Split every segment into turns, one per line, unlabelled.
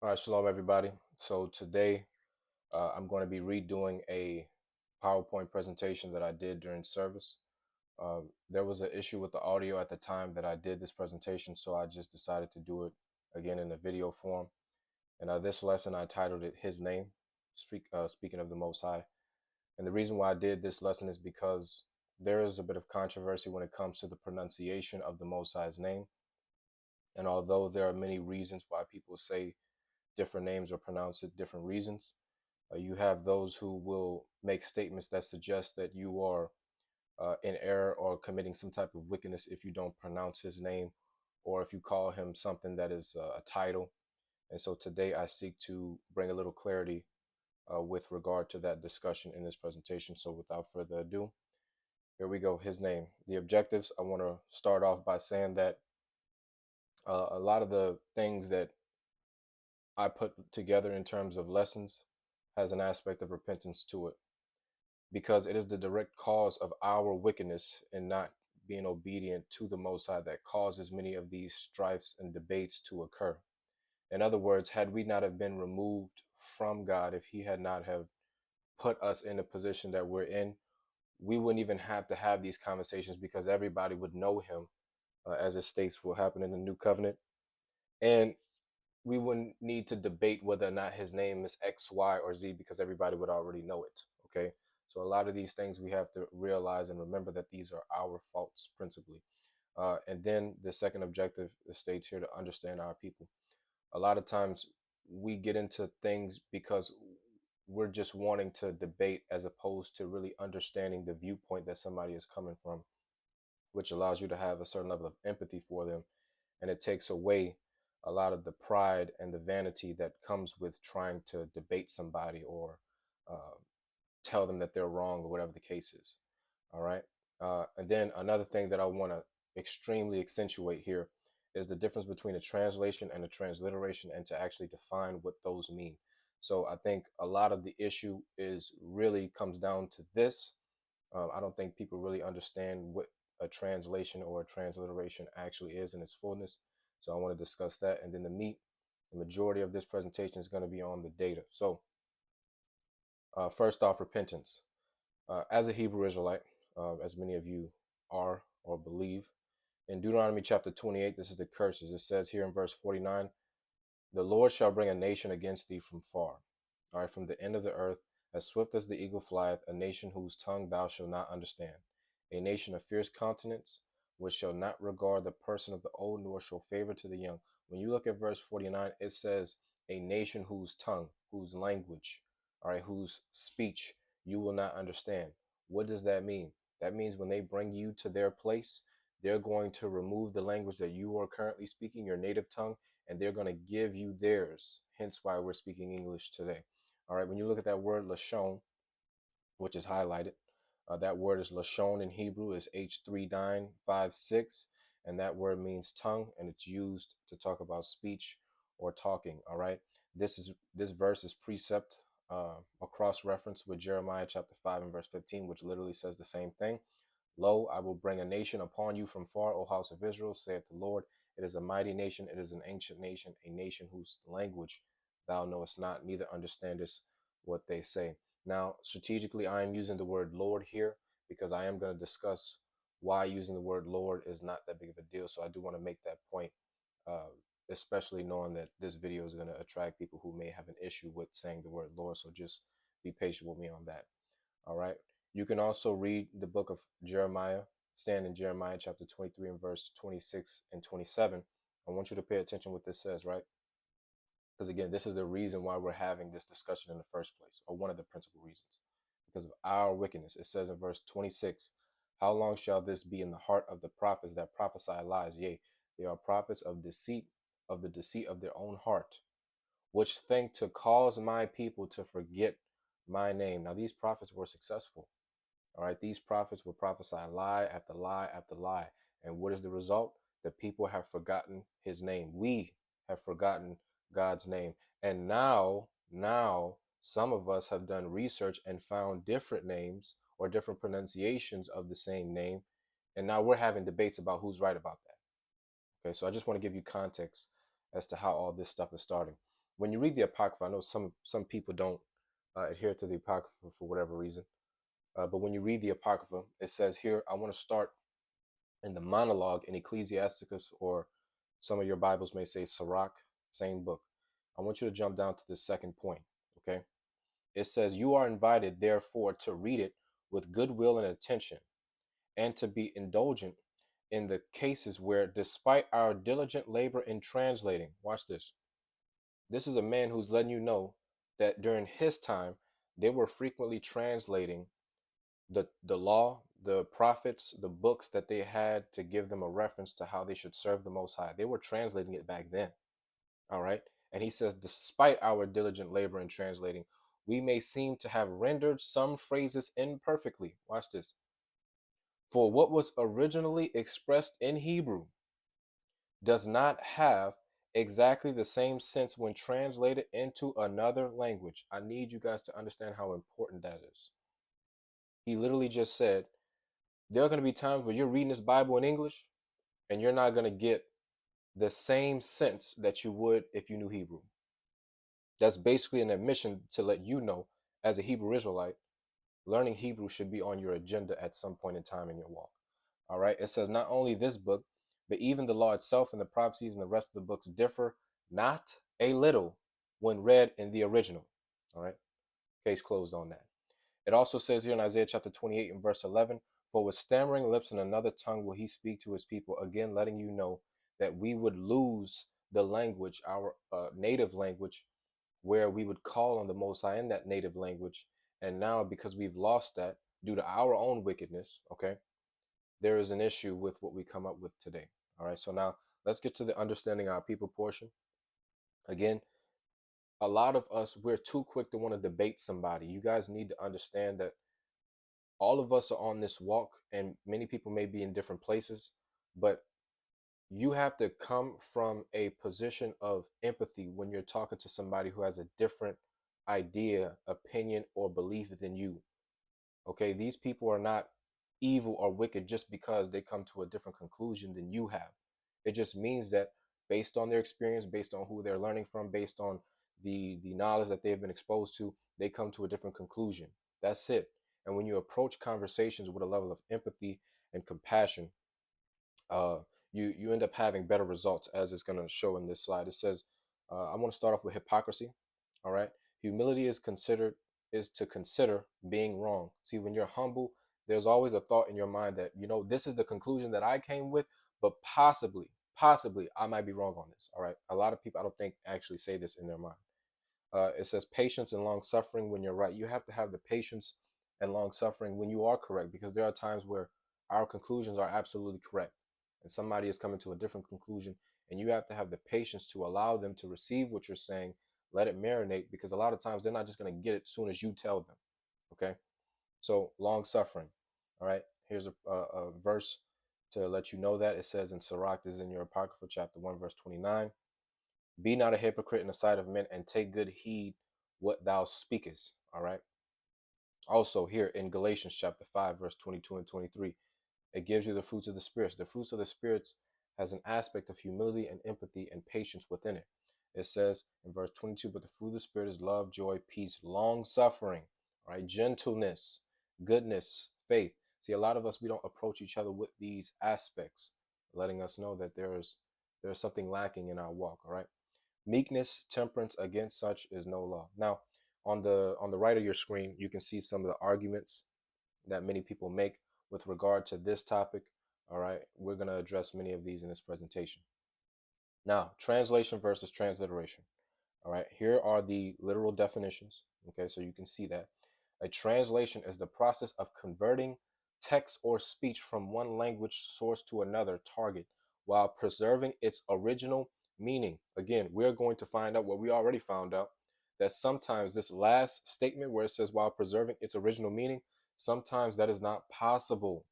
All right, shalom everybody. So today I'm going to be redoing a PowerPoint presentation that I did during service. There was an issue with the audio at the time that I did this presentation, so I just decided to do it again in a video form. And this lesson I titled it "His Name," speaking of the Most High. And the reason why I did this lesson is because there is a bit of controversy when it comes to the pronunciation of the Most High's name. And although there are many reasons why people say different names are pronounced at different reasons. You have those who will make statements that suggest that you are in error or committing some type of wickedness if you don't pronounce his name or if you call him something that is a title. And so today I seek to bring a little clarity with regard to that discussion in this presentation. So without further ado, here we go. His name. The objectives. I want to start off by saying that a lot of the things that I put together in terms of lessons has an aspect of repentance to it because it is the direct cause of our wickedness and not being obedient to the Most High that causes many of these strifes and debates to occur. In other words, had we not have been removed from God, if he had not have put us in the position that we're in, we wouldn't even have to have these conversations because everybody would know him, as it states will happen in the new covenant. And we wouldn't need to debate whether or not his name is X, Y, or Z because everybody would already know it. Okay. So a lot of these things we have to realize and remember that these are our faults principally. And then the second objective states here to understand our people. A lot of times we get into things because we're just wanting to debate as opposed to really understanding the viewpoint that somebody is coming from, which allows you to have a certain level of empathy for them. And it takes away a lot of the pride and the vanity that comes with trying to debate somebody or uh, tell them that they're wrong or whatever the case is. All right. And then another thing that I want to extremely accentuate here is the difference between a translation and a transliteration and to actually define what those mean. So I think a lot of the issue is really comes down to this. I don't think people really understand what a translation or a transliteration actually is in its fullness. So I want to discuss that. And then the majority of this presentation is going to be on the data. So first off, repentance. As a Hebrew Israelite, as many of you are or believe, in Deuteronomy chapter 28, this is the curses. It says here in verse 49, the Lord shall bring a nation against thee from far, all right, from the end of the earth, as swift as the eagle flieth, a nation whose tongue thou shalt not understand, a nation of fierce countenance, which shall not regard the person of the old, nor show favor to the young. When you look at verse 49, it says, a nation whose tongue, whose language, all right, whose speech you will not understand. What does that mean? That means when they bring you to their place, they're going to remove the language that you are currently speaking, your native tongue, and they're going to give you theirs. Hence why we're speaking English today. All right, when you look at that word lashon, which is highlighted, that word is lashon in Hebrew is H3956, and that word means tongue, and it's used to talk about speech or talking. All right, this verse is precept, a cross reference with Jeremiah chapter 5 and verse 15, which literally says the same thing. Lo, I will bring a nation upon you from far, O house of Israel, saith the Lord. It is a mighty nation, it is an ancient nation, a nation whose language thou knowest not, neither understandest what they say. Now, strategically, I am using the word Lord here because I am going to discuss why using the word Lord is not that big of a deal. So I do want to make that point, uh, especially knowing that this video is going to attract people who may have an issue with saying the word Lord. So just be patient with me on that. All right. You can also read the book of Jeremiah, stand in Jeremiah chapter 23 and verse 26 and 27. I want you to pay attention what this says, right? Because again, this is the reason why we're having this discussion in the first place, or one of the principal reasons, because of our wickedness. It says in verse 26, how long shall this be in the heart of the prophets that prophesy lies? Yea, they are prophets of deceit, of the deceit of their own heart, which think to cause my people to forget my name. Now, these prophets were successful. All right, these prophets will prophesy lie after lie after lie. And what is the result? The people have forgotten his name. We have forgotten God's name. And now some of us have done research and found different names or different pronunciations of the same name. And now we're having debates about who's right about that. Okay, so I just want to give you context as to how all this stuff is starting. When you read the Apocrypha, I know some people don't adhere to the Apocrypha for whatever reason, but when you read the Apocrypha, it says here, I want to start in the monologue in Ecclesiasticus, or some of your Bibles may say Sirach, same book. I want you to jump down to the second point, okay? It says, you are invited, therefore, to read it with goodwill and attention, and to be indulgent in the cases where, despite our diligent labor in translating, watch this. This is a man who's letting you know that during his time, they were frequently translating the law, the prophets, the books that they had to give them a reference to how they should serve the Most High. They were translating it back then. All right. And he says, despite our diligent labor in translating, we may seem to have rendered some phrases imperfectly. Watch this. For what was originally expressed in Hebrew does not have exactly the same sense when translated into another language. I need you guys to understand how important that is. He literally just said, there are going to be times where you're reading this Bible in English and you're not going to get the same sense that you would if you knew Hebrew. That's basically an admission to let you know, as a Hebrew Israelite, learning Hebrew should be on your agenda at some point in time in your walk. All right. It says not only this book, but even the law itself and the prophecies and the rest of the books differ not a little when read in the original. All right. Case closed on that. It also says here in Isaiah chapter 28 and verse 11, for with stammering lips and another tongue will he speak to his people, again letting you know that we would lose the language, our native language, where we would call on the Most High in that native language. And now, because we've lost that due to our own wickedness, okay, there is an issue with what we come up with today. All right, so now let's get to the understanding our people portion. Again, a lot of us, we're too quick to want to debate somebody. You guys need to understand that all of us are on this walk, and many people may be in different places, but you have to come from a position of empathy when you're talking to somebody who has a different idea, opinion, or belief than you. Okay, these people are not evil or wicked just because they come to a different conclusion than you have. It just means that based on their experience, based on who they're learning from, based on the knowledge that they've been exposed to, they come to a different conclusion. That's it. And when you approach conversations with a level of empathy and compassion, uh, you end up having better results, as it's going to show in this slide. It says, I want to start off with hypocrisy. All right, humility is to consider being wrong. See, when you're humble, there's always a thought in your mind that, you know, this is the conclusion that I came with, but possibly I might be wrong on this. All right, a lot of people, I don't think, actually say this in their mind. It says patience and long suffering when you're right. You have to have the patience and long suffering when you are correct, because there are times where our conclusions are absolutely correct and somebody is coming to a different conclusion, and you have to have the patience to allow them to receive what you're saying, let it marinate, because a lot of times they're not just going to get it as soon as you tell them. Okay, so long suffering. All right, here's a verse to let you know that. It says in Sirach, this is in your Apocrypha, chapter 1 verse 29, be not a hypocrite in the sight of men, and take good heed what thou speakest. All right. Also, here in Galatians chapter 5, verse 22 and 23, it gives you the fruits of the spirits. The fruits of the spirits has an aspect of humility and empathy and patience within it. It says in verse 22, but the fruit of the spirit is love, joy, peace, long suffering, right? Gentleness, goodness, faith. See, a lot of us, we don't approach each other with these aspects, letting us know that there's something lacking in our walk. All right. Meekness, temperance, against such is no law. Now, on the right of your screen, you can see some of the arguments that many people make with regard to this topic. All right, we're going to address many of these in this presentation. Now, translation versus transliteration. All right, here are the literal definitions. Okay, so you can see that a translation is the process of converting text or speech from one language source to another target while preserving its original meaning. Again, we're going to find out what we already found out, that sometimes this last statement where it says while preserving its original meaning, sometimes that is not possible.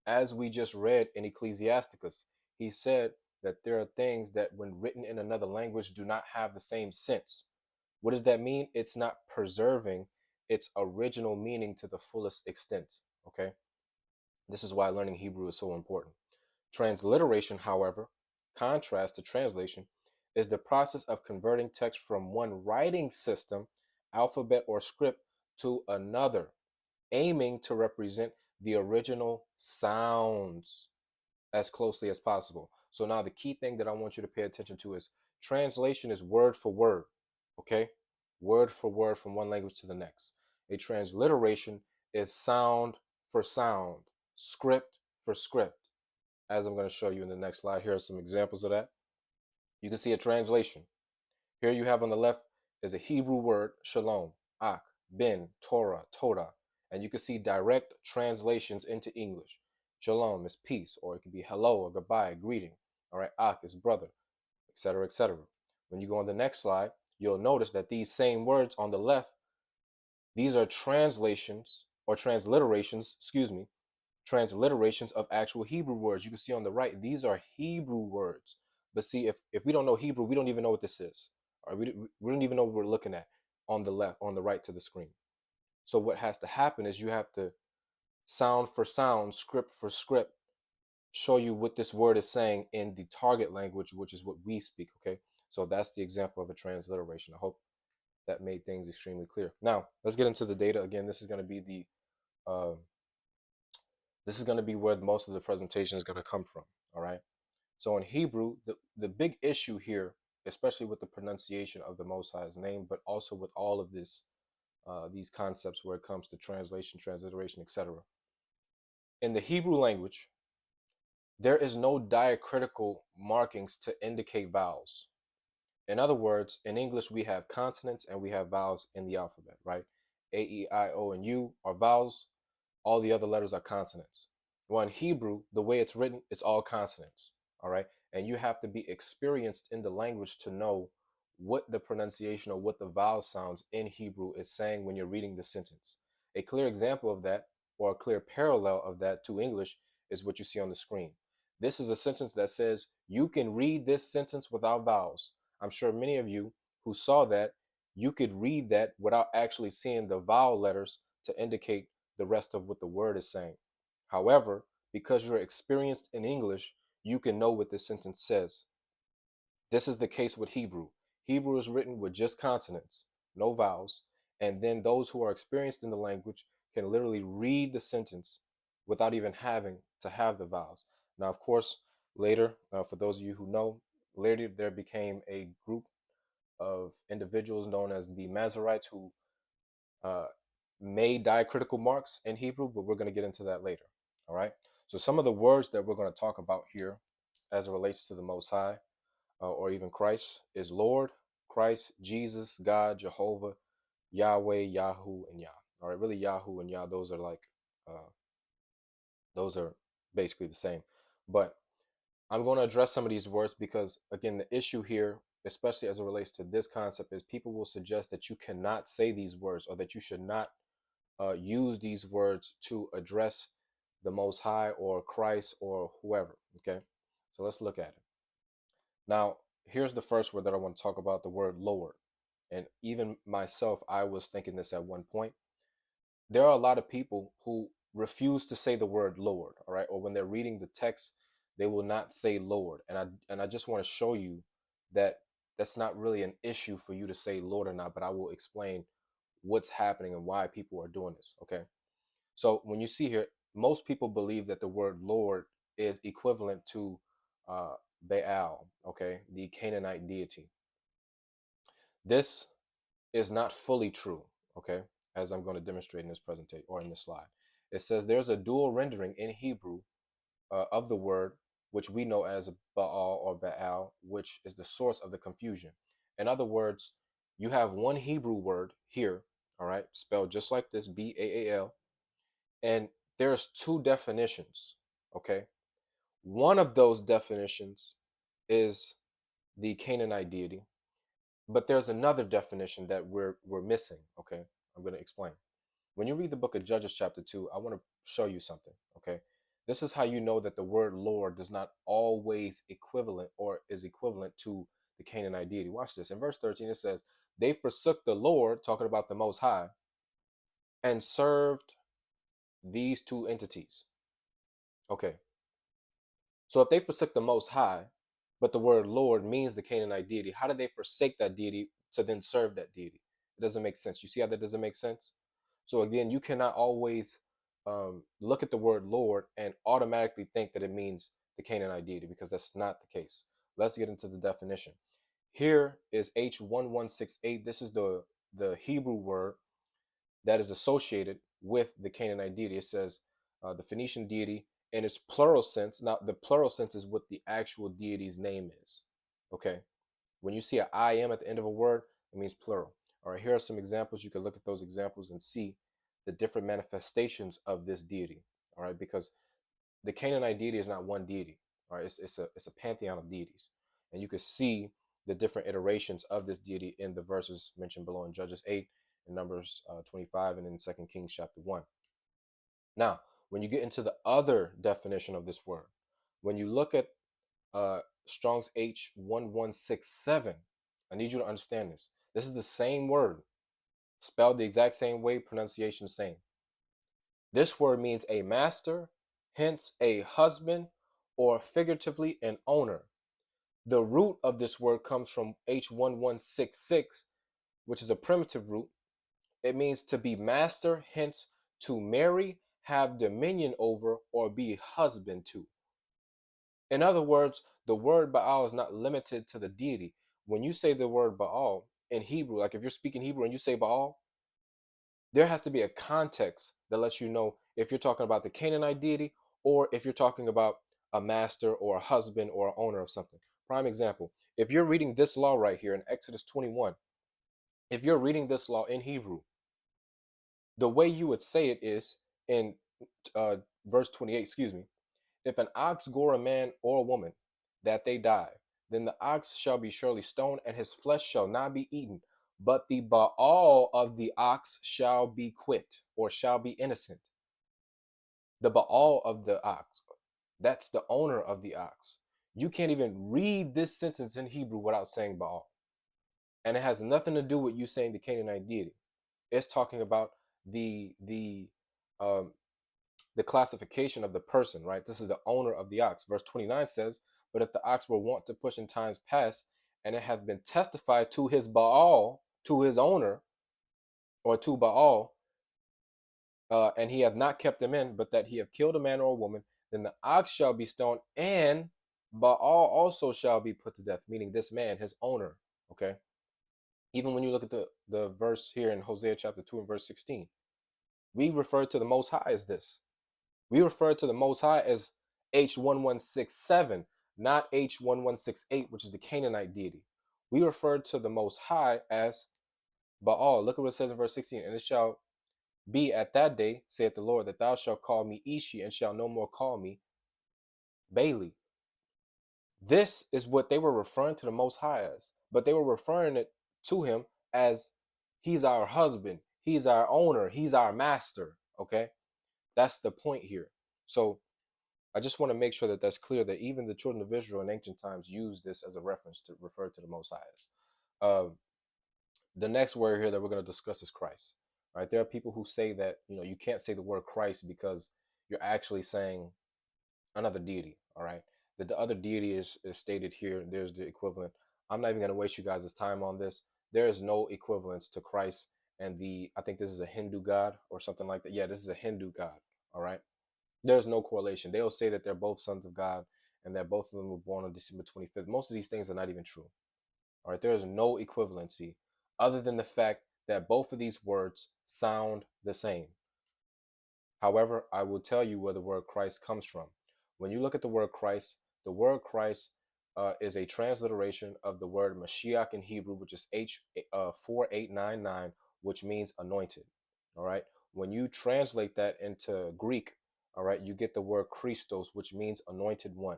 As we just read in Ecclesiasticus, he said that there are things that when written in another language do not have the same sense. What does that mean? It's not preserving its original meaning to the fullest extent. Okay. This is why learning Hebrew is so important. Transliteration, however, contrast to translation, is the process of converting text from one writing system, alphabet, or script to another, aiming to represent the original sounds as closely as possible. So now the key thing that I want you to pay attention to is translation is word for word, okay? Word for word from one language to the next. A transliteration is sound for sound, script for script. As I'm going to show you in the next slide, here are some examples of that. You can see a translation. Here you have on the left is a Hebrew word, shalom, ak, bin, Torah, toda. And you can see direct translations into English. Shalom is peace, or it could be hello or goodbye, greeting. All right, ak is brother, etc., etc. When you go on the next slide, you'll notice that these same words on the left, these are translations or transliterations, excuse me, transliterations of actual Hebrew words. You can see on the right, these are Hebrew words. But see, if we don't know Hebrew, we don't even know what this is. All right, we don't even know what we're looking at on the left, on the right to the screen. So what has to happen is you have to sound for sound, script for script, show you what this word is saying in the target language, which is what we speak. Okay, so that's the example of a transliteration. I hope that made things extremely clear. Now let's get into the data. Again, this is going to be the this is going to be where most of the presentation is going to come from. All right. So in Hebrew, the big issue here, especially with the pronunciation of the Most High's name, but also with all of this, these concepts where it comes to translation, transliteration, etc. In the Hebrew language, there is no diacritical markings to indicate vowels. In other words, in English, we have consonants and we have vowels in the alphabet, right? A, E, I, O, and U are vowels. All the other letters are consonants. Well, in Hebrew, the way it's written, it's all consonants. All right. And you have to be experienced in the language to know what the pronunciation or what the vowel sounds in Hebrew is saying when you're reading the sentence. A clear example of that, or a clear parallel of that to English, is what you see on the screen. This is a sentence that says, you can read this sentence without vowels. I'm sure many of you who saw that, you could read that without actually seeing the vowel letters to indicate the rest of what the word is saying. However, because you're experienced in English, you can know what this sentence says. This is the case with Hebrew. Hebrew is written with just consonants, no vowels, and then those who are experienced in the language can literally read the sentence without even having to have the vowels. Now, of course, later, for those of you who know, later there became a group of individuals known as the Masoretes who uh, made diacritical marks in Hebrew, but we're going to get into that later. All right. So some of the words that we're going to talk about here as it relates to the Most High or even Christ is Lord, Christ, Jesus, God, Jehovah, Yahweh, Yahoo, and Yah. All right. Really, Yahoo and Yah, those are basically the same. But I'm going to address some of these words because, again, the issue here, especially as it relates to this concept, is people will suggest that you cannot say these words or that you should not use these words to address the Most High or Christ or whoever. Okay, so let's look at it. Now, here's the first word that I want to talk about, the word Lord. And even myself, I was thinking this at one point. There are a lot of people who refuse to say the word Lord, all right? Or when they're reading the text, they will not say Lord. And I just want to show you that that's not really an issue for you to say Lord or not, but I will explain what's happening and why people are doing this, okay? So when you see here, most people believe that the word Lord is equivalent to Baal, okay, the Canaanite deity. This is not fully true, okay, as I'm going to demonstrate in this presentation or in this slide. It says there's a dual rendering in Hebrew of the word, which we know as Baal or Baal, which is the source of the confusion. In other words, you have one Hebrew word here, all right, spelled just like this, Baal, and there's two definitions, okay? One of those definitions is the Canaanite deity, but there's another definition that we're missing, okay? I'm going to explain. When you read the book of Judges chapter 2, I want to show you something, okay? This is how you know that the word Lord does not always equivalent or is equivalent to the Canaanite deity. Watch this. In verse 13 it says, "They forsook the Lord," talking about the Most High, "and served these two entities." Okay. So if they forsook the Most High, but the word Lord means the Canaanite deity. How did they forsake that deity to then serve that deity? It doesn't make sense. You see how that doesn't make sense? So again, you cannot always look at the word Lord and automatically think that it means the Canaanite deity, because that's not the case. Let's get into the definition. Here is H1168. This is the Hebrew word that is associated with the Canaanite deity. It says the Phoenician deity in its plural sense. Now, the plural sense is what the actual deity's name is. Okay. When you see an I am at the end of a word, it means plural. All right. Here are some examples. You can look at those examples and see the different manifestations of this deity. All right. Because the Canaanite deity is not one deity. All right. It's a pantheon of deities. And you can see the different iterations of this deity in the verses mentioned below in Judges 8, in Numbers 25, and in 2 Kings chapter 1. Now, when you get into the other definition of this word, when you look at Strong's H1167, I need you to understand this. This is the same word, spelled the exact same way, pronunciation the same. This word means a master, hence a husband, or figuratively an owner. The root of this word comes from H1166, which is a primitive root. It means to be master, hence to marry, have dominion over, or be husband to. In other words, the word Baal is not limited to the deity. When you say the word Baal in Hebrew, like if you're speaking Hebrew and you say Baal, there has to be a context that lets you know if you're talking about the Canaanite deity or if you're talking about a master or a husband or an owner of something. Prime example, if you're reading this law right here in Exodus 21, if you're reading this law in Hebrew, the way you would say it is in uh, verse 28, excuse me. If an ox gore a man or a woman, that they die, then the ox shall be surely stoned, and his flesh shall not be eaten. But the Baal of the ox shall be quit, or shall be innocent. The Baal of the ox, that's the owner of the ox. You can't even read this sentence in Hebrew without saying Baal. And it has nothing to do with you saying the Canaanite deity. It's talking about um, the classification of the person, right? This is the owner of the ox. Verse 29 says, but if the ox were wont to push in times past, and it hath been testified to his Baal, to his owner, or to Baal, and he hath not kept them in, but that he have killed a man or a woman, then the ox shall be stoned, and Baal also shall be put to death, meaning this man, his owner. Okay. Even when you look at the verse here in Hosea chapter 2 and verse 16, we refer to the Most High as this. We refer to the Most High as H1167, not H1168, which is the Canaanite deity. We refer to the Most High as Baal. Look at what it says in verse 16. And it shall be at that day, saith the Lord, that thou shalt call me Ishi, and shalt no more call me Baali. This is what they were referring to the Most High as, but they were referring it to him as he's our husband, he's our owner, he's our master. Okay, that's the point here. So I just want to make sure that that's clear, that even the children of Israel in ancient times used this as a reference to refer to the Most High as. The next word here that we're going to discuss is Christ. Right? There are people who say that you can't say the word Christ because you're actually saying another deity. All right, that the other deity is stated here. There's the equivalent. I'm not even going to waste you guys' time on this. There is no equivalence to Christ and I think this is a Hindu god or something like that. Yeah, this is a Hindu god. All right. There's no correlation. They'll say that they're both sons of God and that both of them were born on December 25th. Most of these things are not even true. All right, there is no equivalency other than the fact that both of these words sound the same. However, I will tell you where the word Christ comes from. When you look at the word Christ is a transliteration of the word Mashiach in Hebrew, which is H4899, which means anointed. All right. When you translate that into Greek, all right, you get the word Christos, which means anointed one.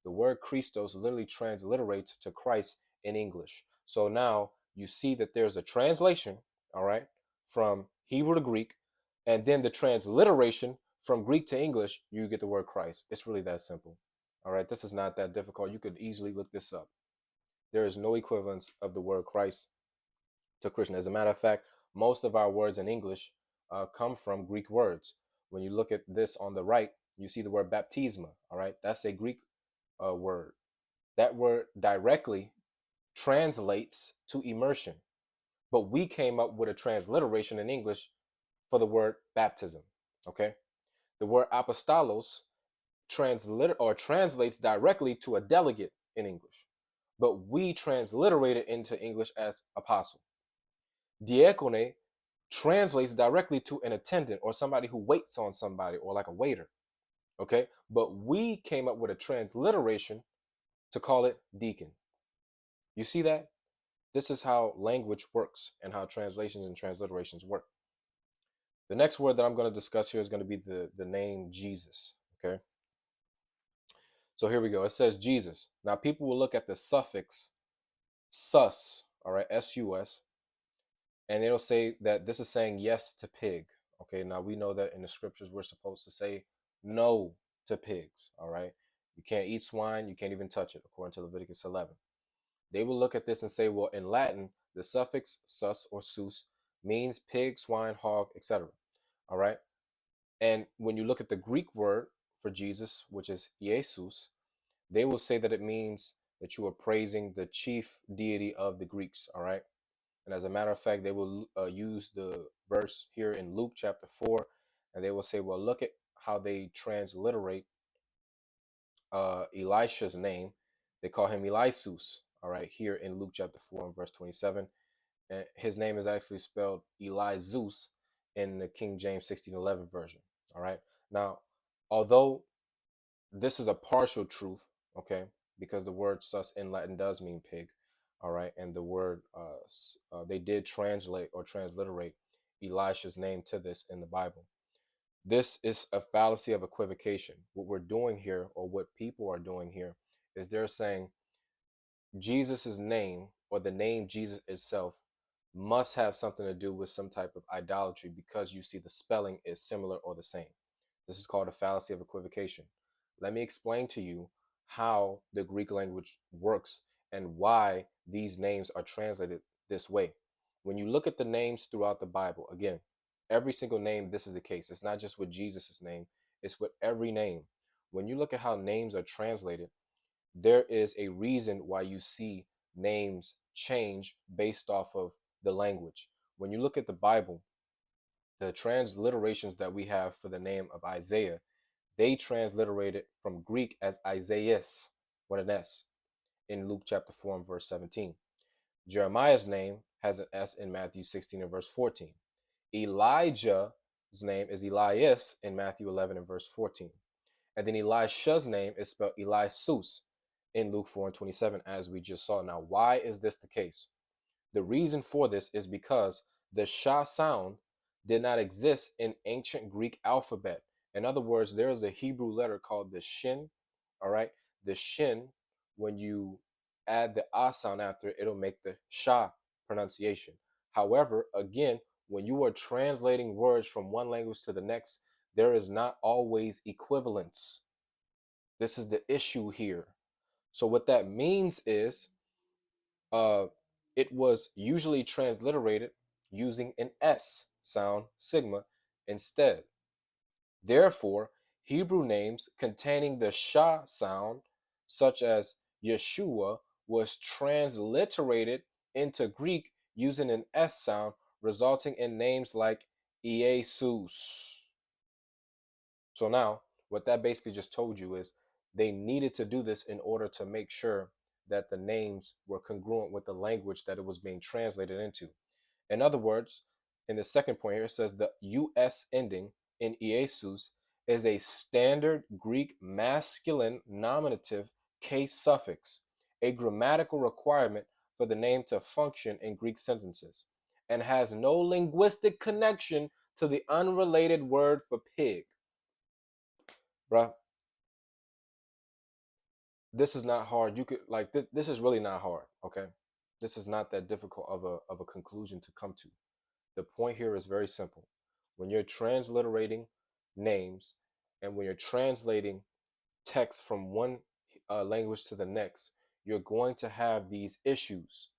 The word Christos literally transliterates to Christ in English. So now you see that there's a translation, all right, from Hebrew to Greek, and then the transliteration from Greek to English, you get the word Christ. It's really that simple. All right, this is not that difficult. You could easily look this up. There is no equivalence of the word Christ to Christian. As a matter of fact, most of our words in English come from Greek words. When you look at this on the right, you see the word baptisma. All right, that's a Greek word That word directly translates to immersion, but we came up with a transliteration in English for the word baptism. Okay, the word apostolos translates directly to a delegate in English, but we transliterate it into English as apostle. Diakone translates directly to an attendant or somebody who waits on somebody or like a waiter. Okay, but we came up with a transliteration to call it deacon. You see that? This is how language works and how translations and transliterations work. The next word that I'm going to discuss here is going to be the name Jesus. Okay, so here we go. It says Jesus. Now people will look at the suffix sus, all right, sus, and it'll say that this is saying yes to pig. Okay, now we know that in the scriptures we're supposed to say no to pigs. All right, you can't eat swine, you can't even touch it, according to Leviticus 11. They will look at this and say, well, in Latin, the suffix sus or sus means pig, swine, hog, etc. All right, and when you look at the Greek word for Jesus, which is Jesus, they will say that it means that you are praising the chief deity of the Greeks. All right. And as a matter of fact, they will use the verse here in Luke chapter 4, and they will say, well, look at how they transliterate Elisha's name. They call him Elisus, all right, here in Luke chapter 4 and verse 27. And his name is actually spelled Elizus in the King James 1611 version, all right. Now, although this is a partial truth, okay, because the word sus in Latin does mean pig, all right, and the word they did translate or transliterate Elisha's name to this in the Bible. This is a fallacy of equivocation. What we're doing here, or what people are doing here, is they're saying Jesus's name or the name Jesus itself must have something to do with some type of idolatry because you see the spelling is similar or the same. This is called a fallacy of equivocation. Let me explain to you how the Greek language works and why these names are translated this way. When you look at the names throughout the Bible, again, every single name, this is the case. It's not just with Jesus's name, it's with every name. When you look at how names are translated, there is a reason why you see names change based off of the language. When you look at the Bible, the transliterations that we have for the name of Isaiah, they transliterate it from Greek as Isaias with an S in Luke chapter 4 and verse 17. Jeremiah's name has an S in Matthew 16 and verse 14. Elijah's name is Elias in Matthew 11 and verse 14. And then Elisha's name is spelled Elisus in Luke 4 and 27, as we just saw. Now, why is this the case? The reason for this is because the Sha sound did not exist in ancient Greek alphabet. In other words, there is a Hebrew letter called the Shin. All right. The Shin, when you add the Ah sound after it, it'll make the Sha pronunciation. However, again, when you are translating words from one language to the next, there is not always equivalence. This is the issue here. So what that means is uh, it was usually transliterated using an S sound, sigma, instead. Therefore, Hebrew names containing the Sha sound, such as Yeshua, was transliterated into Greek using an S sound, resulting in names like Iesus. So now, what that basically just told you is they needed to do this in order to make sure that the names were congruent with the language that it was being translated into. In other words, in the second point here, it says the US ending in Iesus is a standard Greek masculine nominative case suffix, a grammatical requirement for the name to function in Greek sentences, and has no linguistic connection to the unrelated word for pig. Bruh, this is not hard. You could like this is really not hard, okay? This is not that difficult of a conclusion to come to. The point here is very simple. When you're transliterating names and when you're translating text from one language to the next, you're going to have these issues.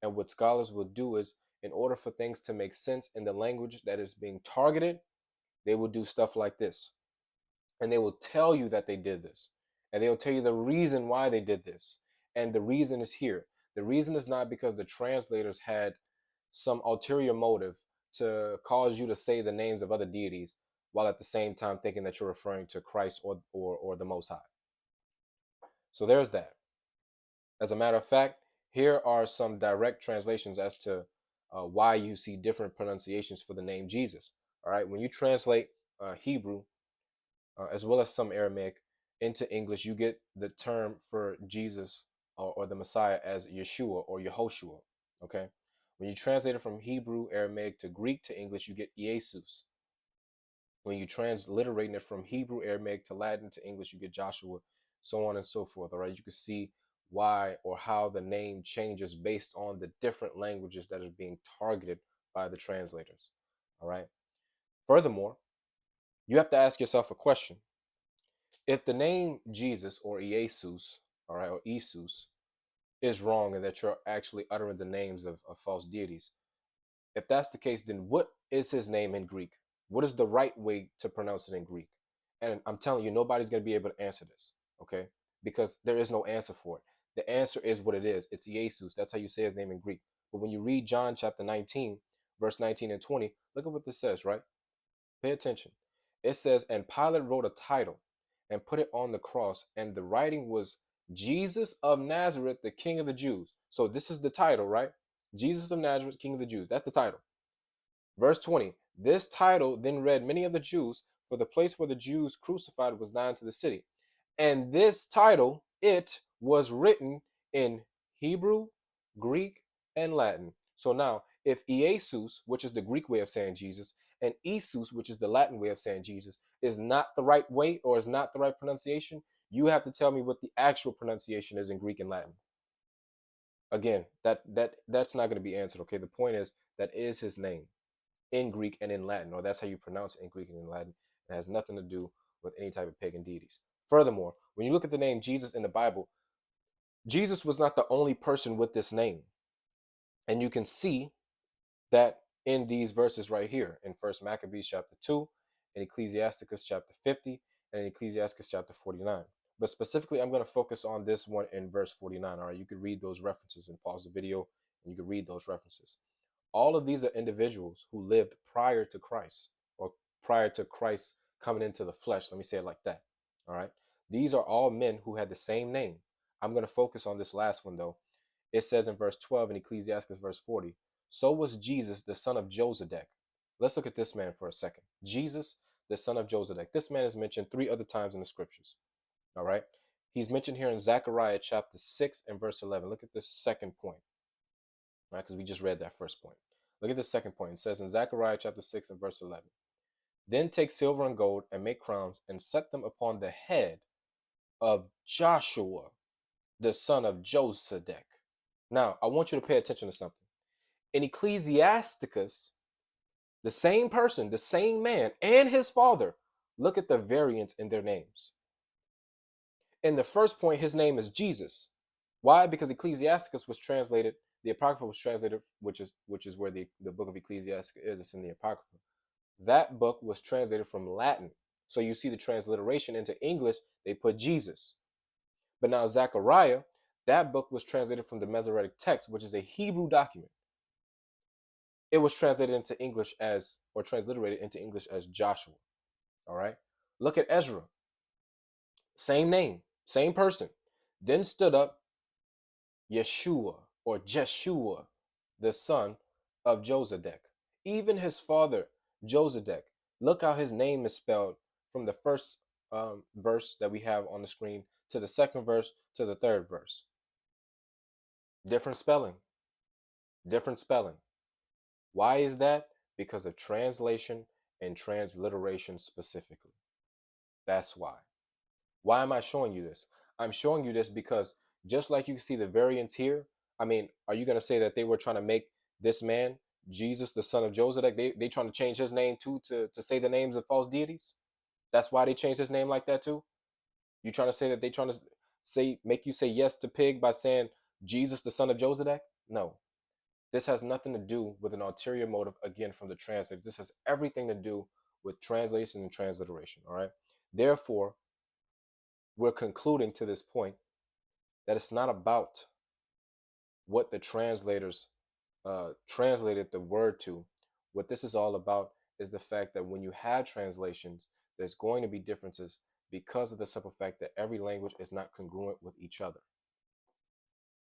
And what scholars will do is, in order for things to make sense in the language that is being targeted, they will do stuff like this. And they will tell you that they did this. And they'll tell you the reason why they did this. And the reason is here. The reason is not because the translators had some ulterior motive to cause you to say the names of other deities while at the same time thinking that you're referring to Christ or the Most High. So there's that. As a matter of fact, here are some direct translations as to why you see different pronunciations for the name Jesus. All right, when you translate Hebrew as well as some Aramaic into English, you get the term for Jesus or the Messiah as Yeshua or Yehoshua. Okay, when you translate it from Hebrew, Aramaic to Greek to English, you get Jesus. When you transliterating it from Hebrew, Aramaic to Latin to English, you get Joshua, so on and so forth. All right, you can see why or how the name changes based on the different languages that are being targeted by the translators. All right. Furthermore, you have to ask yourself a question. If the name Jesus or Jesus, all right, or Isus is wrong and that you're actually uttering the names of false deities, if that's the case, then what is his name in Greek? What is the right way to pronounce it in Greek? And I'm telling you, nobody's going to be able to answer this, okay? Because there is no answer for it. The answer is what it is. It's Jesus. That's how you say his name in Greek. But when you read John chapter 19, verse 19 and 20, look at what this says, right? Pay attention. It says, and Pilate wrote a title and put it on the cross, and the writing was Jesus of Nazareth, the King of the Jews. So this is the title, right? Jesus of Nazareth, King of the Jews. That's the title. Verse 20, this title then read many of the Jews, for the place where the Jews crucified was nigh unto the city. And this title, it was written in Hebrew, Greek, and Latin. So now, if Iesus, which is the Greek way of saying Jesus, and Isus, which is the Latin way of saying Jesus, is not the right way or is not the right pronunciation, you have to tell me what the actual pronunciation is in Greek and Latin. Again, that's not going to be answered. Okay, the point is that is his name in Greek and in Latin, or that's how you pronounce it in Greek and in Latin. It has nothing to do with any type of pagan deities. Furthermore, when you look at the name Jesus in the Bible, Jesus was not the only person with this name. And you can see that in these verses right here in First Maccabees chapter 2, in Ecclesiasticus chapter 50, and in Ecclesiasticus chapter 49. But specifically, I'm going to focus on this one in verse 49. All right, you could read those references and pause the video, and you could read those references. All of these are individuals who lived prior to Christ or prior to Christ coming into the flesh. Let me say it like that. All right. These are all men who had the same name. I'm going to focus on this last one, though. It says in verse 12 in Ecclesiastes verse 40, so was Jesus, the son of Josedek. Let's look at this man for a second. Jesus, the son of Josedek. This man is mentioned 3 other times in the scriptures. All right. He's mentioned here in Zechariah chapter 6 and verse 11. Look at this second point, right? Because we just read that first point. Look at the second point. It says in Zechariah chapter 6 and verse 11, then take silver and gold and make crowns and set them upon the head of Joshua, the son of Josedek. Now, I want you to pay attention to something. In Ecclesiasticus, the same person, the same man, and his father, look at the variance in their names. In the first point, his name is Jesus. Why? Because Ecclesiasticus was translated, the Apocrypha was translated, which is where the book of Ecclesiasticus is. It's in the Apocrypha. That book was translated from Latin. So you see the transliteration into English, they put Jesus. But now Zechariah, that book was translated from the Masoretic text, which is a Hebrew document. It was translated into English as, or transliterated into English as Joshua. All right. Look at Ezra. Same name, same person. Then stood up Yeshua or Jeshua, the son of Josedek. Even his father, Josedek. Look how his name is spelled from the first verse that we have on the screen to the second verse to the third verse. Different spelling. Different spelling. Why is that? Because of translation and transliteration specifically. That's why. Why am I showing you this? I'm showing you this because just like you see the variants here, I mean, are you going to say that they were trying to make this man, Jesus, the son of Joseph, they trying to change his name too to say the names of false deities? That's why they changed his name like that too? You trying to say that they trying to say make you say yes to pig by saying Jesus, the son of Joseph? No. This has nothing to do with an ulterior motive, again, from the translator. This has everything to do with translation and transliteration, all right? Therefore, we're concluding to this point that it's not about what the translators translated the word to. What this is all about is the fact that when you have translations, there's going to be differences because of the simple fact that every language is not congruent with each other.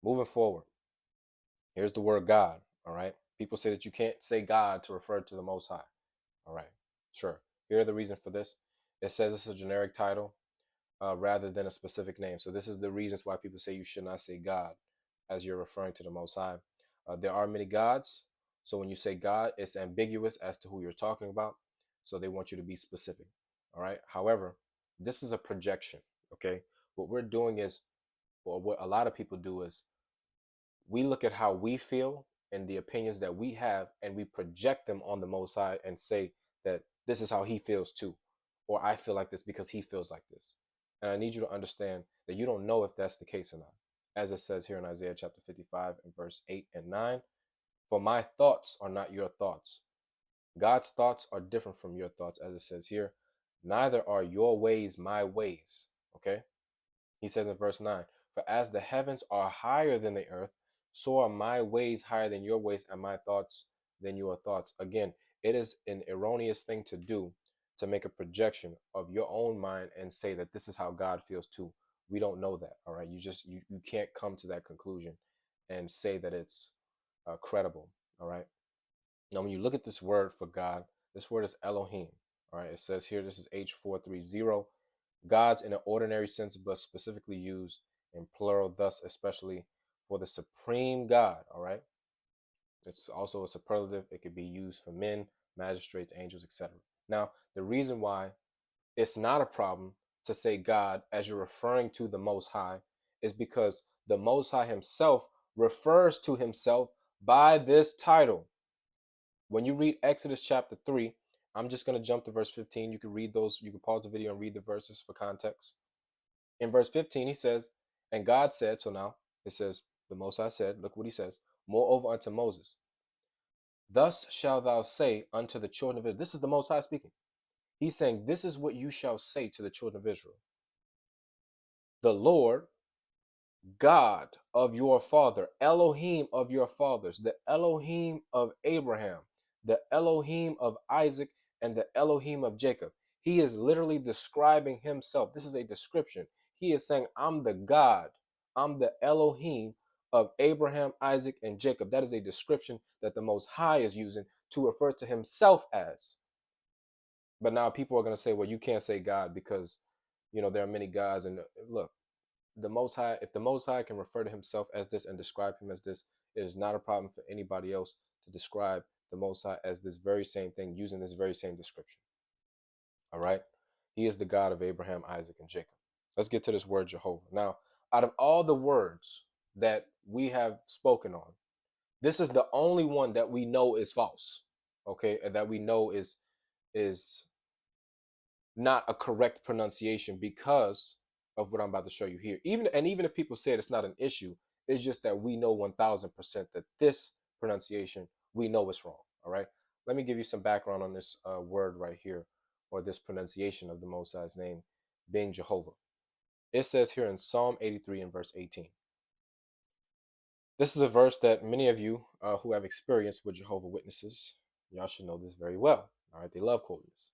Moving forward, here's the word God. All right. People say that you can't say God to refer to the Most High. All right. Sure. Here are the reason for this. It says it's a generic title rather than a specific name. So this is the reasons why people say you should not say God as you're referring to the Most High. There are many gods. So when you say God, it's ambiguous as to who you're talking about. So they want you to be specific. All right. However, this is a projection. Okay. What we're doing is, or what a lot of people do is, we look at how we feel and the opinions that we have, and we project them on the Most High and say that this is how he feels too, or I feel like this because he feels like this. And I need you to understand that you don't know if that's the case or not. As it says here in Isaiah chapter 55 and verse 8 and 9, for my thoughts are not your thoughts. God's thoughts are different from your thoughts, as it says here. Neither are your ways my ways. Okay. He says in verse 9, for as the heavens are higher than the earth, so are my ways higher than your ways, and my thoughts than your thoughts. Again, it is an erroneous thing to do to make a projection of your own mind and say that this is how God feels too. We don't know that. All right. You can't come to that conclusion and say that it's credible. All right. Now, when you look at this word for God, this word is Elohim. All right. It says here, this is H430. Gods in an ordinary sense, but specifically used in plural, thus, especially for the supreme God. All right. It's also a superlative. It could be used for men, magistrates, angels, etc. Now, the reason why it's not a problem to say God as you're referring to the Most High is because the Most High himself refers to himself by this title. When you read Exodus chapter 3, I'm just going to jump to verse 15. You can read those. You can pause the video and read the verses for context. In verse 15, he says, and God said, so now it says, the Most High said, look what he says, moreover unto Moses, thus shalt thou say unto the children of Israel. This is the Most High speaking. He's saying, this is what you shall say to the children of Israel. The Lord God of your father, Elohim of your fathers, the Elohim of Abraham, the Elohim of Isaac, and the Elohim of Jacob. He is literally describing himself. This is a description. He is saying, I'm the God, I'm the Elohim of Abraham, Isaac, and Jacob. That is a description that the Most High is using to refer to himself as. But now people are going to say, well, you can't say God because, there are many gods. And look, the Most High, if the Most High can refer to himself as this and describe him as this, it is not a problem for anybody else to describe the Most High as this very same thing using this very same description. All right. He is the God of Abraham, Isaac, and Jacob. Let's get to this word Jehovah. Now, out of all the words that we have spoken on, this is the only one that we know is false. Okay. And that we know is not a correct pronunciation because of what I'm about to show you here. Even if people say it's not an issue, it's just that we know 1000% that this pronunciation we know is wrong. All right. Let me give you some background on this word right here, or this pronunciation of the Most High's name being Jehovah. It says here in Psalm 83 and verse 18. This is a verse that many of you who have experience with Jehovah Witnesses, y'all should know this very well. All right. They love quoting this.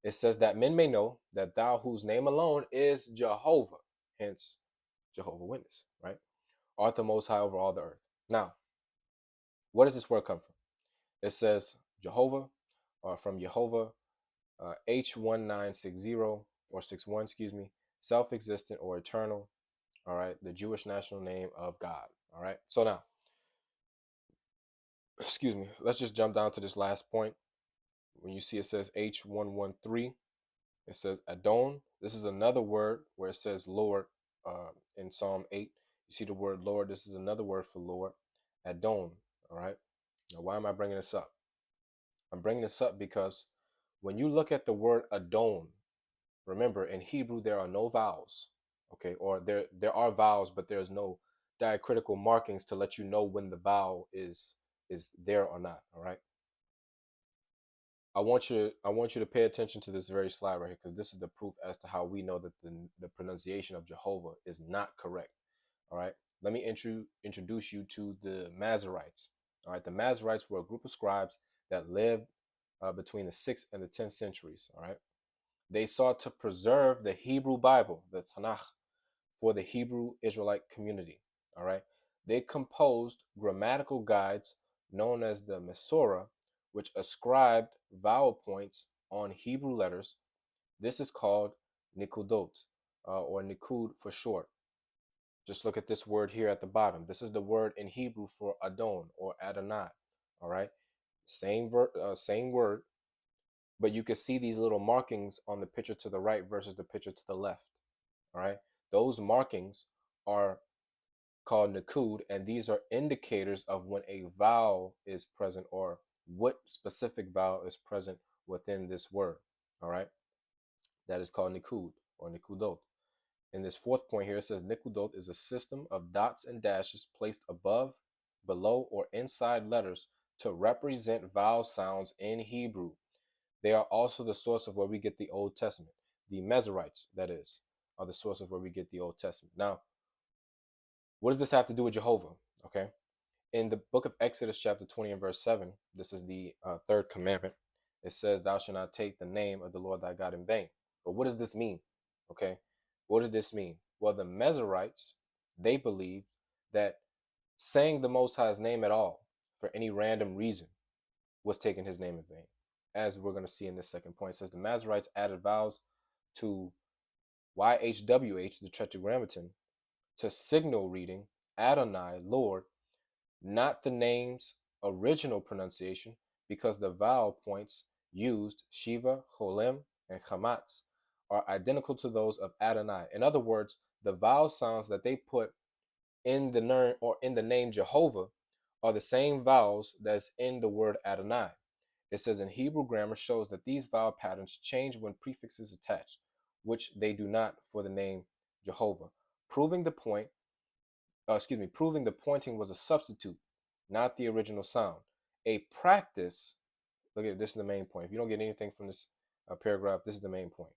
It says that men may know that thou whose name alone is Jehovah, hence Jehovah Witness, right? Art the most high over all the earth. Now, where does this word come from? It says Jehovah, or from Jehovah, H1960 or 61, excuse me, self-existent or eternal. All right, the Jewish national name of God. All right, so now, excuse me, let's just jump down to this last point. When you see it says H113, it says Adon. This is another word where it says Lord in Psalm 8. You see the word Lord. This is another word for Lord. Adon. All right. Now, why am I bringing this up? I'm bringing this up because when you look at the word Adon, remember in Hebrew there are no vowels. Okay. Or there are vowels, but there's no diacritical markings to let you know when the vowel is there or not. All right. I want you to pay attention to this very slide right here, because this is the proof as to how we know that the pronunciation of Jehovah is not correct. All right. Let me introduce you to the Masoretes. All right. The Masoretes were a group of scribes that lived between the 6th and the 10th centuries. All right. They sought to preserve the Hebrew Bible, the Tanakh, for the Hebrew Israelite community. All right. They composed grammatical guides known as the Masorah, which ascribed vowel points on Hebrew letters. This is called Nikudot, or Nikud for short. Just look at this word here at the bottom. This is the word in Hebrew for Adon or Adonai. All right. Same word, but you can see these little markings on the picture to the right versus the picture to the left. All right. Those markings are called Nakud, and these are indicators of when a vowel is present or what specific vowel is present within this word. All right. That is called Nikud or Nikudot. In this fourth point here, it says Nikudot is a system of dots and dashes placed above, below, or inside letters to represent vowel sounds in Hebrew. They are also the source of where we get the Old Testament. The Masoretes, that is, are the source of where we get the Old Testament. Now, what does this have to do with Jehovah? Okay. In the book of Exodus, chapter 20 and verse 7, this is the third commandment. It says, "Thou shalt not take the name of the Lord thy God in vain." But what does this mean? Okay. What did this mean? Well, the Masoretes, they believed that saying the Most High's name at all for any random reason was taking his name in vain. As we're going to see in this second point, it says the Masoretes added vowels to YHWH, the Tetragrammaton, to signal reading Adonai, Lord, not the name's original pronunciation, because the vowel points used, Shiva, Cholem, and Chamatz, are identical to those of Adonai. In other words, the vowel sounds that they put in the name Jehovah are the same vowels that's in the word Adonai. It says in Hebrew grammar shows that these vowel patterns change when prefixes attached, which they do not for the name Jehovah, proving the proving the pointing was a substitute, not the original sound. A practice, look at this is the main point. If you don't get anything from this paragraph, this is the main point.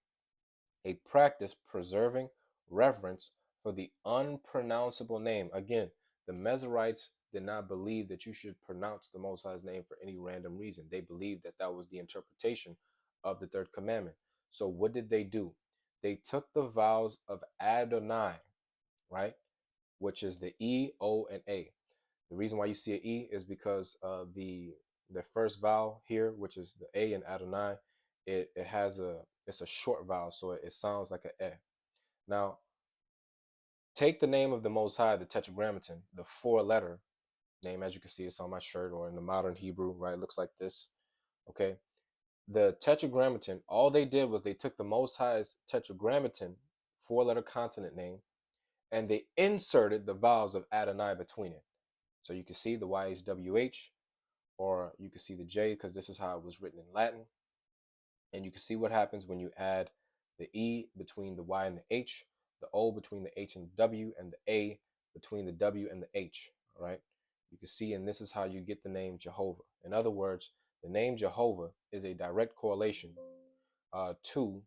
A practice preserving reverence for the unpronounceable name. Again, the Masoretes did not believe that you should pronounce the Most High's name for any random reason. They believed that that was the interpretation of the third commandment. So what did they do? They took the vowels of Adonai, right? Which is the E, O, and A. The reason why you see an E is because the first vowel here, which is the A in Adonai, it's a short vowel, so it sounds like an E. Now, take the name of the Most High, the Tetragrammaton, the 4-letter name, as you can see, it's on my shirt or in the modern Hebrew, right? It looks like this. Okay. The Tetragrammaton, all they did was they took the Most High's Tetragrammaton 4-letter consonant name and they inserted the vowels of Adonai between it. So you can see the YHWH, or you can see the J because this is how it was written in Latin. And you can see what happens when you add the E between the Y and the H, the O between the H and the W, and the A between the W and the H. All right. You can see, and this is how you get the name Jehovah. In other words, the name Jehovah is a direct correlation to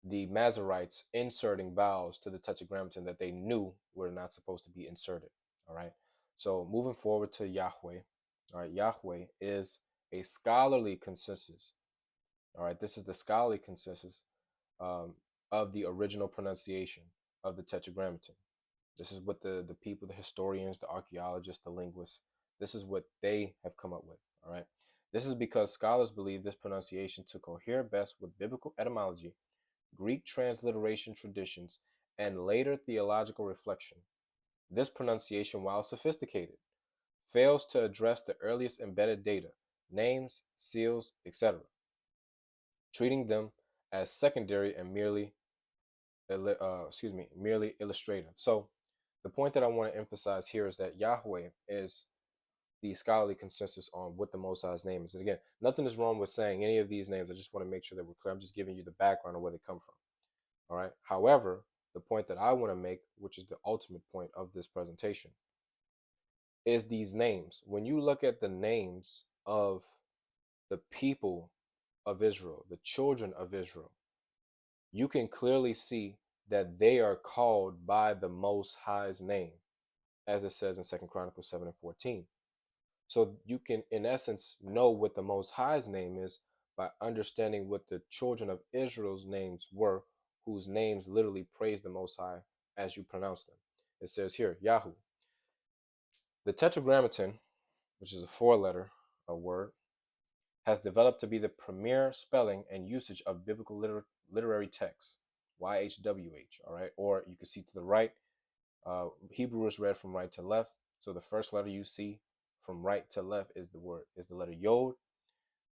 the Masoretes inserting vowels to the Tetragrammaton that they knew were not supposed to be inserted. All right. So moving forward to Yahweh. All right. Yahweh is a scholarly consensus. All right. This is the scholarly consensus of the original pronunciation of the Tetragrammaton. This is what the people, the historians, the archaeologists, the linguists, this is what they have come up with. All right. This is because scholars believe this pronunciation to cohere best with biblical etymology, Greek transliteration traditions, and later theological reflection. This pronunciation, while sophisticated, fails to address the earliest embedded data, names, seals, etc., treating them as secondary and merely illustrative. So the point that I want to emphasize here is that Yahweh is the scholarly consensus on what the Most High's name is. And again, nothing is wrong with saying any of these names. I just want to make sure that we're clear. I'm just giving you the background of where they come from. All right. However, the point that I want to make, which is the ultimate point of this presentation, is these names. When you look at the names of the people of Israel, the children of Israel, you can clearly see that they are called by the Most High's name, as it says in Second Chronicles 7 and 14. So you can, in essence, know what the Most High's name is by understanding what the children of Israel's names were, whose names literally praise the Most High as you pronounce them. It says here, Yahoo. The Tetragrammaton, which is a four-letter word, has developed to be the premier spelling and usage of biblical literary texts. YHWH, all right? Or you can see to the right, Hebrew is read from right to left. So the first letter you see from right to left is the letter Yod.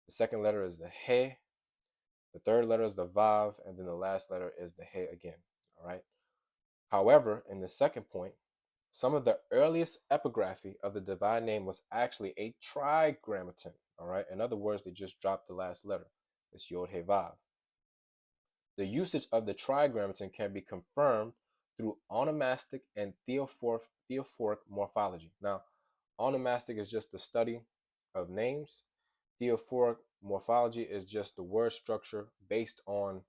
The second letter is the He. The third letter is the Vav, and then the last letter is the He again, all right? However, in the second point, some of the earliest epigraphy of the divine name was actually a trigrammaton, all right? In other words, they just dropped the last letter. It's Yod He Vav. The usage of the trigrammaton can be confirmed through onomastic and theophoric morphology. Now, onomastic is just the study of names. Theophoric morphology is just the word structure based on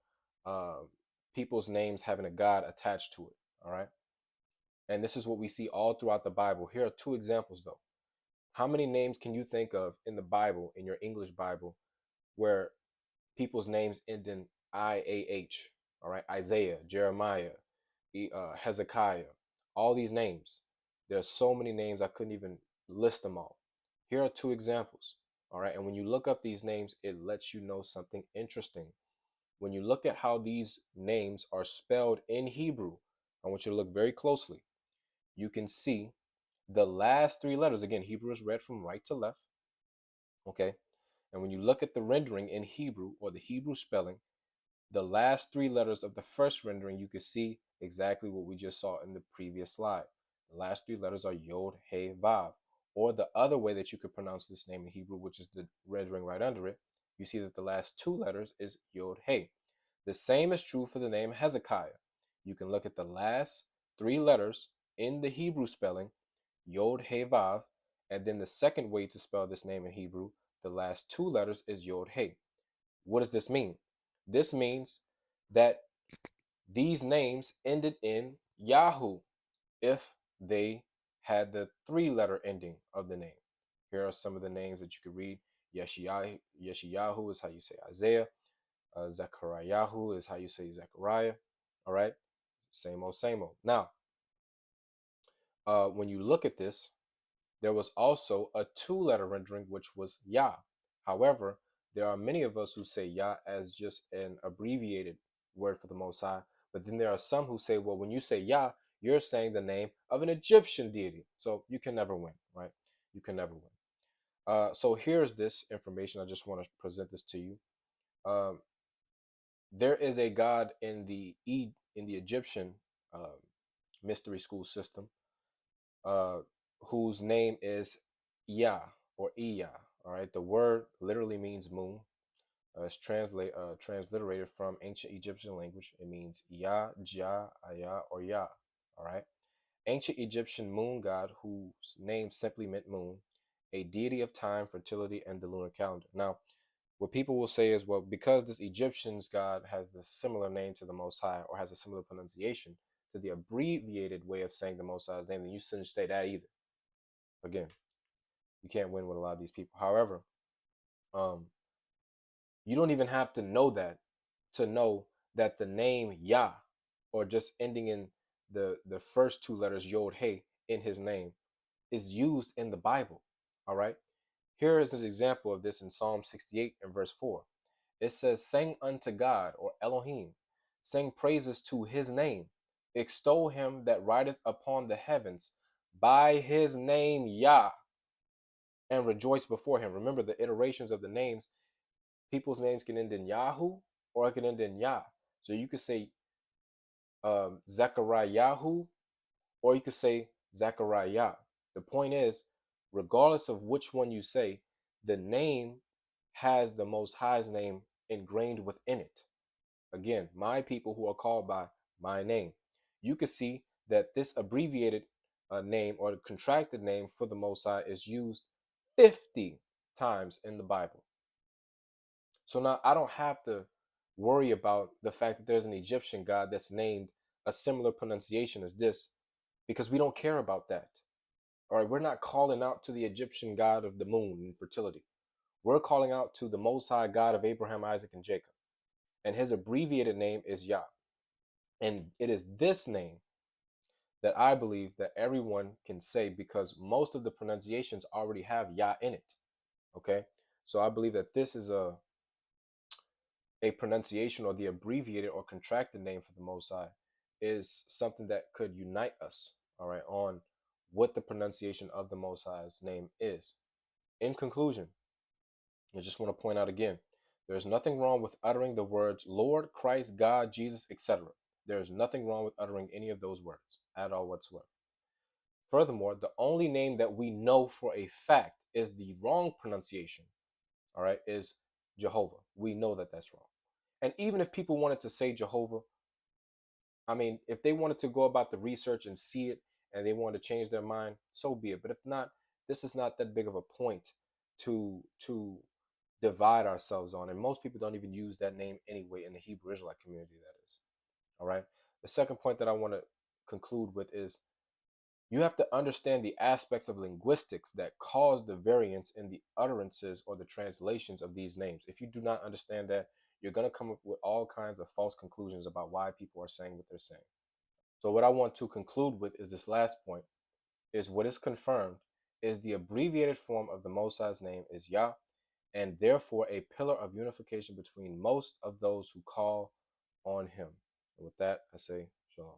people's names having a god attached to it, all right? And this is what we see all throughout the Bible. Here are two examples, though. How many names can you think of in the Bible, in your English Bible, where people's names end in IAH? All right, Isaiah, Jeremiah, Hezekiah, all these names. There are so many names I couldn't even list them all. Here are two examples. All right, and when you look up these names, it lets you know something interesting. When you look at how these names are spelled in Hebrew, I want you to look very closely. You can see the last three letters. Again, Hebrew is read from right to left. Okay. And when you look at the rendering in Hebrew, or the Hebrew spelling, the last three letters of the first rendering, you can see exactly what we just saw in the previous slide. The last three letters are Yod, He, Vav. Or the other way that you could pronounce this name in Hebrew, which is the rendering right under it, you see that the last two letters is Yod, He. The same is true for the name Hezekiah. You can look at the last three letters in the Hebrew spelling, Yod, He, Vav, and then the second way to spell this name in Hebrew, the last two letters is Yod, He. What does this mean? This means that these names ended in Yahoo if they had the three-letter ending of the name. Here are some of the names that you could read. Yeshayahu is how you say Isaiah. Zechariahu is how you say Zechariah. All right, same old, same old. Now, when you look at this, there was also a two-letter rendering, which was Yah. However, there are many of us who say Yah as just an abbreviated word for the Most High. But then there are some who say, well, when you say Yah, you're saying the name of an Egyptian deity. So you can never win, right? You can never win. So here's this information. I just want to present this to you. There is a god in the Egyptian mystery school system whose name is Yah or Iya. All right, the word literally means moon. It's transliterated from ancient Egyptian language. It means Ya, Jah, Aya, or Yah. All right, ancient Egyptian moon god whose name simply meant moon, a deity of time, fertility, and the lunar calendar. Now, what people will say is, well, because this Egyptian's god has the similar name to the Most High, or has a similar pronunciation to the abbreviated way of saying the Most High's name, then you shouldn't say that either. Again, you can't win with a lot of these people. However, you don't even have to know that to know that the name Yah, or just ending in the first two letters Yod He in his name, is used in the Bible. All right. Here is an example of this in Psalm 68 and verse 4. It says, "Sing unto God," or Elohim, "sing praises to his name, extol him that rideth upon the heavens by his name Yah, and rejoice before him." Remember the iterations of the names. People's names can end in Yahoo or it can end in Yah. So you could say Zechariahu, or you could say Zechariah. The point is, regardless of which one you say, the name has the Most High's name ingrained within it. Again, my people who are called by my name. You can see that this abbreviated name, or the contracted name for the Most High, is used 50 times in the Bible. So now I don't have to worry about the fact that there's an Egyptian god that's named a similar pronunciation as this because we don't care about that. All right, we're not calling out to the Egyptian god of the moon and fertility. We're calling out to the Most High God of Abraham, Isaac, and Jacob. And his abbreviated name is Yah. And it is this name that I believe that everyone can say because most of the pronunciations already have Yah in it. Okay. So I believe that this is a pronunciation or the abbreviated or contracted name for the Most High is something that could unite us, all right, on what the pronunciation of the Most High's name is. In conclusion, I just want to point out again, there's nothing wrong with uttering the words Lord, Christ, God, Jesus, etc. There is nothing wrong with uttering any of those words at all whatsoever. Furthermore, the only name that we know for a fact is the wrong pronunciation, all right, is Jehovah. We know that that's wrong. And even if people wanted to say Jehovah, I mean, if they wanted to go about the research and see it and they wanted to change their mind, so be it. But if not, this is not that big of a point to divide ourselves on. And most people don't even use that name anyway in the Hebrew Israelite community, that is. All right. The second point that I want to conclude with is you have to understand the aspects of linguistics that cause the variance in the utterances or the translations of these names. If you do not understand that, you're going to come up with all kinds of false conclusions about why people are saying what they're saying. So what I want to conclude with is this last point is what is confirmed is the abbreviated form of the Most High's name is Yah, and therefore a pillar of unification between most of those who call on him. And with that, I say shalom.